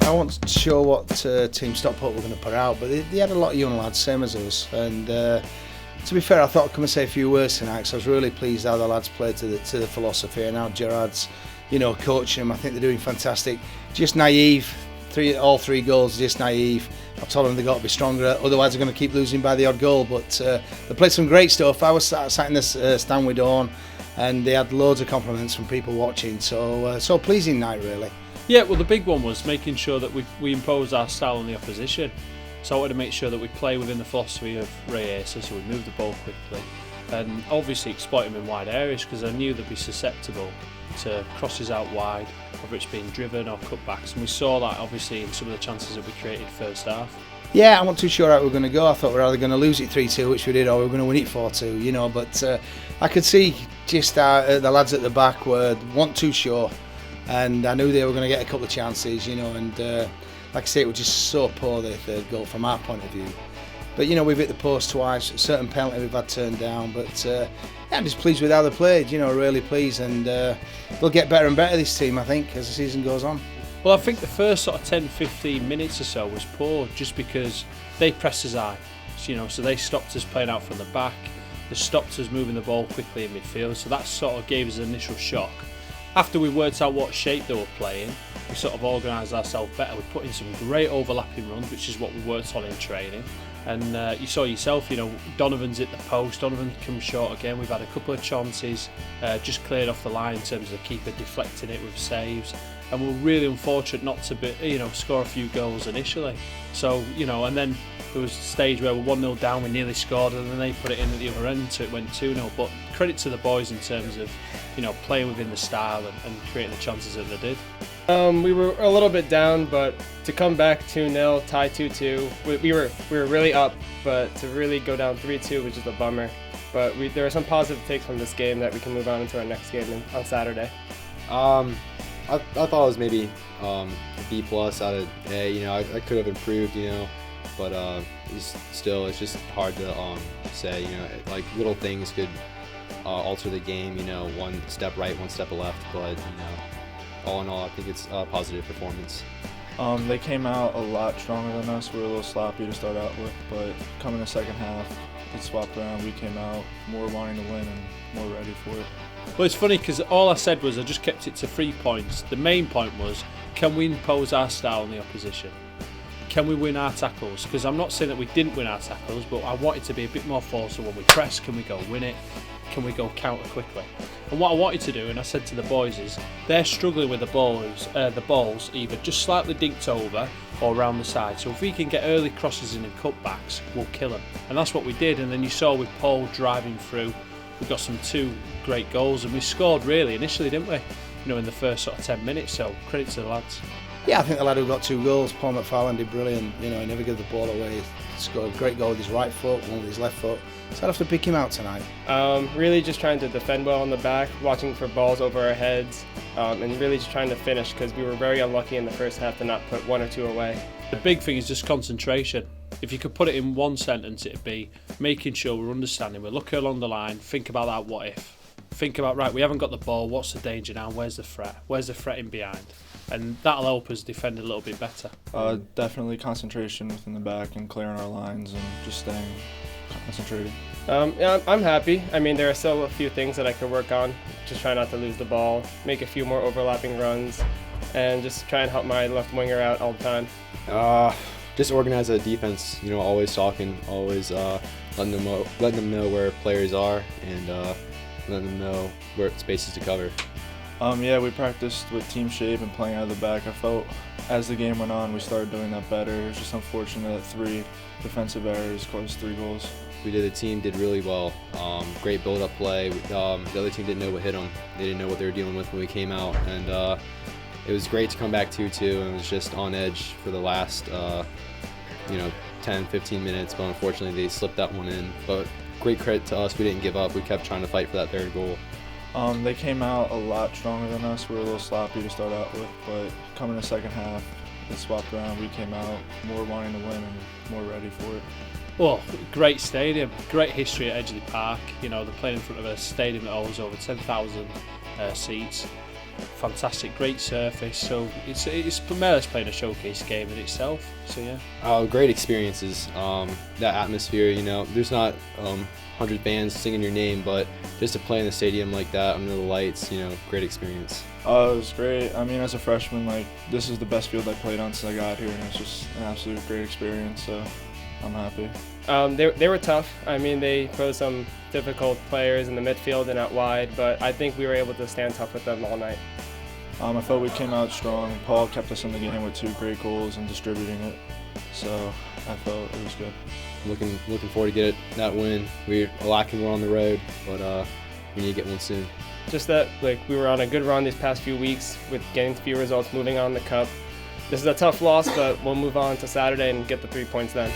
I wasn't sure what Team Stockport were going to put out, but they had a lot of young lads, same as us. And to be fair, I thought I'd come and say a few words tonight, because I was really pleased how the lads played to the philosophy, and how Gerard's, coaching them. I think they're doing fantastic. Just naive. All three goals, just naive. I told them they've got to be stronger, otherwise they're going to keep losing by the odd goal. But they played some great stuff. I was sat in this stand with Dawn, and they had loads of compliments from people watching. So pleasing night, really. Yeah, well, the big one was making sure that we impose our style on the opposition. So I wanted to make sure that we play within the philosophy of RIASA, so we move the ball quickly, and obviously exploit them in wide areas, because I knew they'd be susceptible to crosses out wide, whether it's being driven or cutbacks, and we saw that obviously in some of the chances that we created first half. Yeah, I'm not too sure how we were going to go. I thought we were either going to lose it 3-2, which we did, or we were going to win it 4-2, but I could see just the lads at the back weren't too sure, and I knew they were going to get a couple of chances, and like I say, it was just so poor, the third goal from our point of view. But we've hit the post twice, a certain penalty we've had turned down, but I'm just pleased with how they played, really pleased, and they'll get better and better, this team, I think, as the season goes on. Well, I think the first sort of 10-15 minutes or so was poor, just because they pressed us high, so they stopped us playing out from the back, they stopped us moving the ball quickly in midfield, so that sort of gave us an initial shock. After we worked out what shape they were playing, we sort of organised ourselves better. We put in some great overlapping runs, which is what we worked on in training. And you saw yourself, Donovan's hit the post, Donovan comes short again. We've had a couple of chances just cleared off the line in terms of the keeper deflecting it with saves. And we're really unfortunate not to score a few goals initially. So, and then there was a stage where we're 1-0 down, we nearly scored, and then they put it in at the other end, so it went 2-0. But credit to the boys in terms of, playing within the style and creating the chances that they did. We were a little bit down, but to come back 2-0, tie 2-2, we were really up, but to really go down 3-2 was just a bummer. But there are some positive takes from this game that we can move on into our next game on Saturday. I thought it was maybe a B+ out of A. I could have improved, but it's just hard to say. Like little things could alter the game. One step right, one step left, but all in all, I think it's a positive performance. They came out a lot stronger than us. We were a little sloppy to start out with, but coming the second half, it swapped around. We came out more wanting to win and more ready for it. Well, it's funny because all I said was I just kept it to 3 points. The main point was, can we impose our style on the opposition? Can we win our tackles? Because I'm not saying that we didn't win our tackles, but I wanted to be a bit more forceful when we press. Can we go win it? Can we go counter quickly? And what I wanted to do, and I said to the boys, is they're struggling with the balls either just slightly dinked over or around the side. So if we can get early crosses in and cutbacks, we'll kill them. And that's what we did. And then you saw with Paul driving through, we got some 2 great goals, and we scored really initially, didn't we? In the first sort of 10 minutes. So credit to the lads. Yeah, I think the lad who got 2 goals, Paul McFarlane, did brilliant. He never gave the ball away. He scored a great goal with his right foot, one with his left foot. So I'd have to pick him out tonight. Really just trying to defend well on the back, watching for balls over our heads, and really just trying to finish, because we were very unlucky in the first half to not put 1 or 2 away. The big thing is just concentration. If you could put it in one sentence, it'd be making sure we're understanding, we're looking along the line, think about that what if. Think about, right, we haven't got the ball, what's the danger now, where's the threat? Where's the threat in behind? And that'll help us defend a little bit better. Definitely concentration within the back and clearing our lines and just staying concentrated. Yeah, I'm happy. I mean, there are still a few things that I could work on. Just try not to lose the ball, make a few more overlapping runs, and just try and help my left winger out all the time. Just organize a defense. Always talking, always letting them know where players are, and letting them know where spaces to cover. Yeah, we practiced with team shape and playing out of the back. I felt as the game went on, we started doing that better. It was just unfortunate that 3 defensive errors caused 3 goals. The team did really well. Great build-up play. The other team didn't know what hit them. They didn't know what they were dealing with when we came out, and it was great to come back 2-2, and it was just on edge for the last 10-15 minutes, but unfortunately they slipped that one in. But great credit to us, we didn't give up. We kept trying to fight for that 3rd goal. They came out a lot stronger than us. We were a little sloppy to start out with, but coming the second half, it swapped around. We came out more wanting to win and more ready for it. Well, great stadium, great history at Edgeley Park. They're playing in front of a stadium that holds over 10,000 seats. fantastic, great surface. So it's primarily playing a showcase game in itself. So yeah. Great experiences. That atmosphere, you know, there's not 100 bands singing your name, but just to play in the stadium like that under the lights, you know, great experience. It was great. I mean, as a freshman, like, this is the best field I played on since I got here, and it's just an absolute great experience, so I'm happy. They were tough. I mean, they put some difficult players in the midfield and out wide, but I think we were able to stand tough with them all night. I felt we came out strong. Paul kept us in the game with 2 great goals and distributing it, so I felt it was good. Looking forward to get that win. We're lacking one on the road, but we need to get one soon. Just that, like, we were on a good run these past few weeks with getting a few results, moving on the cup. This is a tough loss, but we'll move on to Saturday and get the 3 points then.